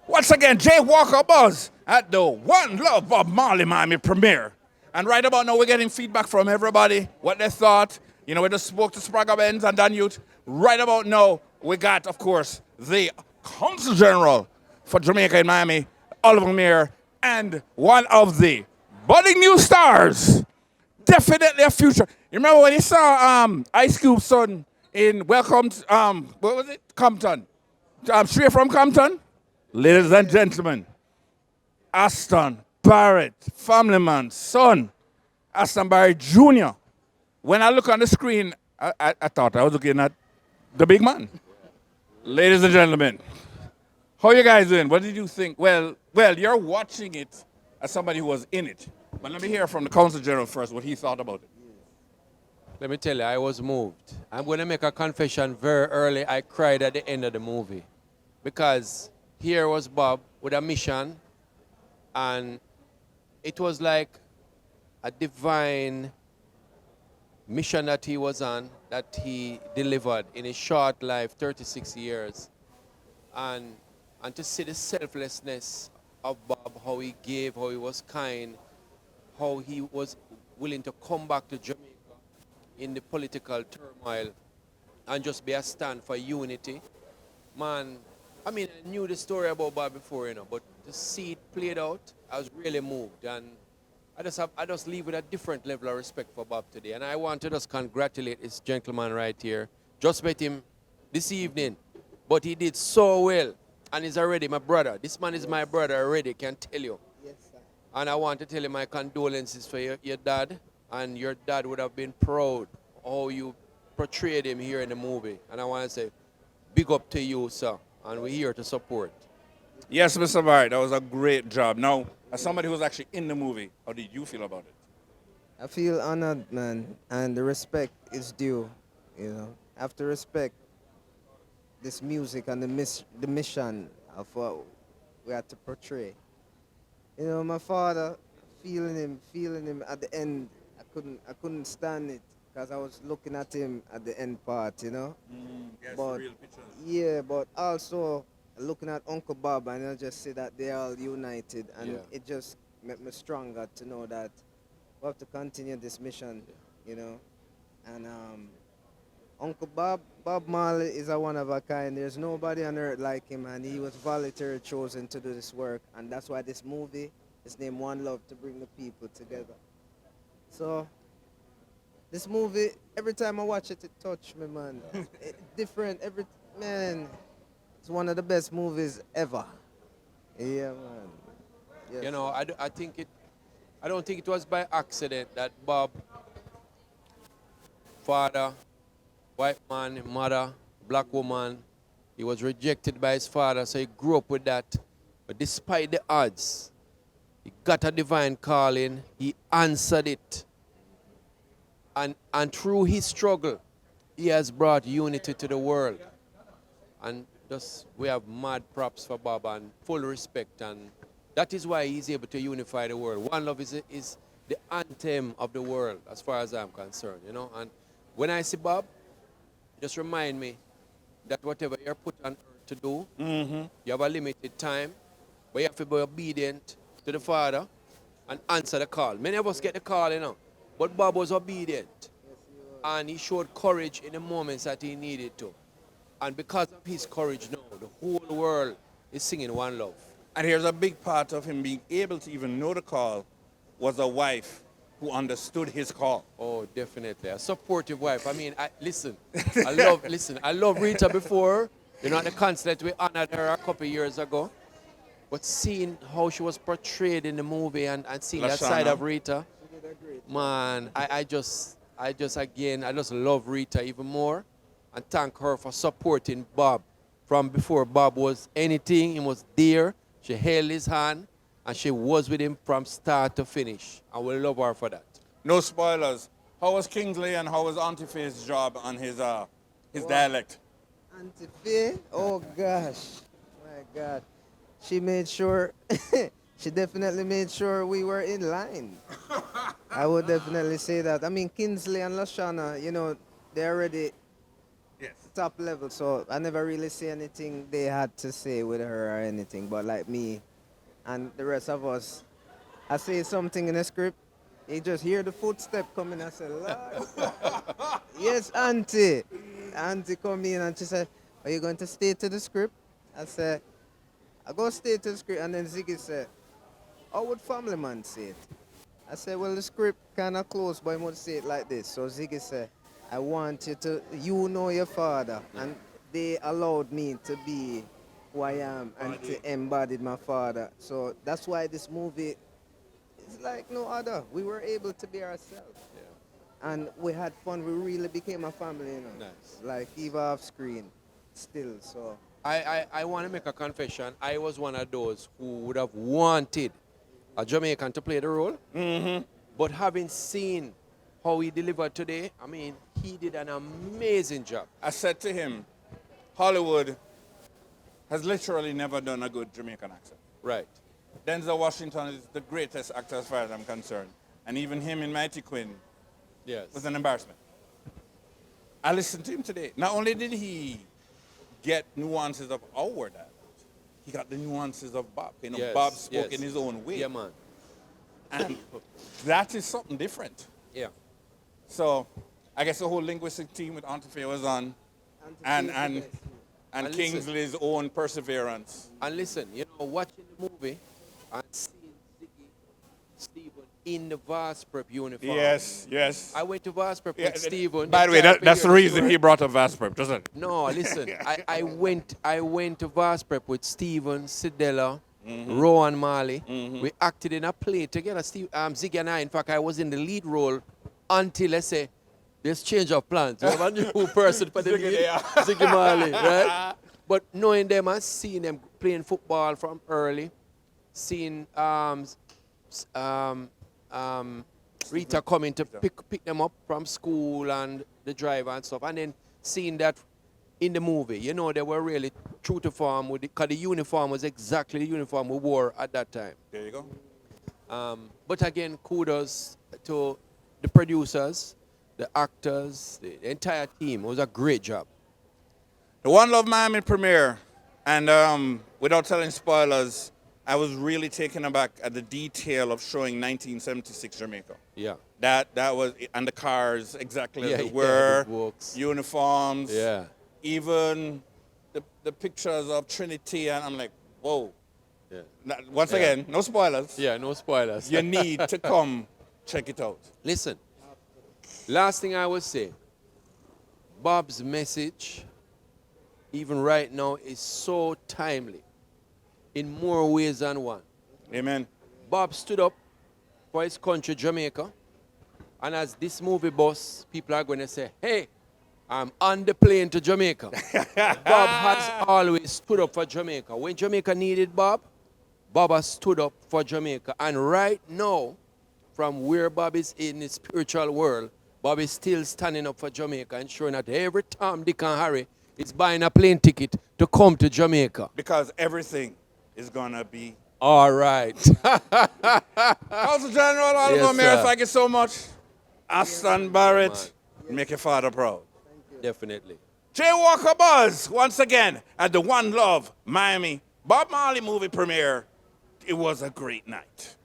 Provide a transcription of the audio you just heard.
Once again, JWalkerBuzz at the One Love Bob Marley Miami premiere. And right about now, we're getting feedback from everybody, what they thought. You know, we just spoke to Sprague Benz and Dan Youth. Right about now, we got, of course, the Consul General for Jamaica and Miami, Oliver Mair, and one of the budding new stars. Definitely a future. You remember when you saw Ice Cube's son in Welcome to, what was it? Compton. Straight from Compton? Ladies and gentlemen, Aston, Barrett, family man, son, Aston Barrett Jr. When I look on the screen, I thought I was looking at the big man. Ladies and gentlemen, how you guys doing? What did you think? Well, you're watching it as somebody who was in it. But let me hear from the Consul General first what he thought about it. Let me tell you, I was moved. I'm going to make a confession very early. I cried at the end of the movie because here was Bob with a mission, and it was like a divine mission that he was on, that he delivered in his short life, 36 years. And to see the selflessness of Bob, how he gave, how he was kind, how he was willing to come back to Jamaica in the political turmoil and just be a stand for unity. Man, I mean, I knew the story about Bob before, but to see it played out, I was really moved. And I just leave with a different level of respect for Bob today. And I want to just congratulate this gentleman right here. Just met him this evening, but he did so well. And he's already my brother. This man is my brother already, can tell you. Yes, sir. And I want to tell you my condolences for your dad. And your dad would have been proud how you portrayed him here in the movie. And I want to say, big up to you, sir. And we're here to support. Yes, Mr. Barrett, that was a great job. Now, as somebody who was actually in the movie, how did you feel about it? I feel honored, man, and the respect is due. I have to respect this music and the mission of what we had to portray. My father, feeling him at the end, I couldn't stand it because I was looking at him at the end part, Yes, but real pictures. yeah, but also looking at Uncle Bob, and I just see that they're all united, and it just made me stronger to know that we have to continue this mission, And Uncle Bob Marley is a one of a kind. There's nobody on earth like him, and he was voluntarily chosen to do this work, and that's why this movie is named One Love, to bring the people together. So this movie, every time I watch it, it touches me, man. Different, man. It's one of the best movies ever. Yeah, man. Yes. I don't think it was by accident that Bob, father, white man, mother, black woman, he was rejected by his father, so he grew up with that. But despite the odds, he got a divine calling, he answered it. And through his struggle, he has brought unity to the world. And we have mad props for Bob and full respect, and that is why he's able to unify the world. One Love is the anthem of the world, as far as I'm concerned, And when I see Bob, just remind me that whatever you're put on earth to do, you have a limited time, but you have to be obedient to the Father and answer the call. Many of us get the call, but Bob was obedient, and he showed courage in the moments that he needed to. And because of his courage now, the whole world is singing One Love. And here's a big part of him being able to even know the call was a wife who understood his call. Oh, definitely. A supportive wife. I mean, I love Rita before. At the concert, we honored her a couple years ago. But seeing how she was portrayed in the movie and seeing that side of Rita, man, I just love Rita even more. And thank her for supporting Bob from before Bob was anything. He was there. She held his hand, and she was with him from start to finish. I will love her for that. No spoilers. How was Kingsley and how was Auntie Faye's job on his dialect? Auntie Faye? Oh, gosh. My God. She made sure, she definitely made sure we were in line. I would definitely say that. I mean, Kingsley and Lashana, they already Yes. top level. So I never really see anything they had to say with her or anything. But like me and the rest of us, I say something in the script, you just hear the footstep coming. I say, Lord. Yes, auntie. Auntie come in and she said, are you going to stay to the script? I said, I go stay to the script. And then Ziggy said, how would family man say it? I said, well, the script kind of close, but I would say it like this. So Ziggy said, I want you to, you know your father. And they allowed me to be who I am and to embody my father. So that's why this movie is like no other. We were able to be ourselves. And we had fun. We really became a family, you know. Nice. Like even off screen, still. So I want to make a confession. I was one of those who would have wanted a Jamaican to play the role. Mm-hmm. But having seen how he delivered today, I mean, he did an amazing job. I said to him, Hollywood has literally never done a good Jamaican accent. Right. Denzel Washington is the greatest actor as far as I'm concerned. And even him in Mighty Quinn Yes. was an embarrassment. I listened to him today. Not only did he get nuances of our dialect, he got the nuances of Bob. You know, Yes, Bob spoke yes. in his own way. Yeah, man. And that is something different. Yeah. So I guess the whole linguistic team with Auntie Faye was on, and And listen. Kingsley's own perseverance. And listen, you know, watching the movie and seeing Ziggy, Stephen in the vast prep uniform. Yes, yes. I went to vast prep Yeah, with Stephen. by the way, that's the reason he brought up Vasprep, doesn't it? No, listen. I went to vast prep with Stephen, Sidella, Rowan Marley. We acted in a play together. Ziggy and I, in fact, I was in the lead role until, let's say, there's change of plans. You have a new person for the Ziggy lead. there. Ziggy Marley, right? But knowing them and seeing them playing football from early, seeing Rita coming to pick them up from school and the driver and stuff, and then seeing that in the movie, you know, they were really true to form because the uniform was exactly the uniform we wore at that time. There you go. But again, kudos to the producers, the actors, the entire team. It was a great job. The One Love Miami premiere, and without telling spoilers, I was really taken aback at the detail of showing 1976 Jamaica. Yeah. That was, and the cars exactly as they Yeah, were, the books. uniforms, Yeah. even the pictures of Trinity, and I'm like, whoa. Yeah. Once again, no spoilers. Yeah, no spoilers. You need to come check it out. Listen, last thing I would say, Bob's message, even right now, is so timely in more ways than one. Amen. Bob stood up for his country, Jamaica, and as this movie boss, people are going to say, hey, I'm on the plane to Jamaica. Bob has always stood up for Jamaica. When Jamaica needed Bob, Bob has stood up for Jamaica. And right now, from where Bob is in the spiritual world, Bob is still standing up for Jamaica, ensuring that every Tom, Dick, and Harry is buying a plane ticket to come to Jamaica. Because everything is going to be. All right. Consul General Oliver Yes, Mair, sir. thank you so much. Aston Barrett, make your father proud. Definitely. JWalkerBuzz, once again, at the One Love Miami Bob Marley movie premiere. It was a great night.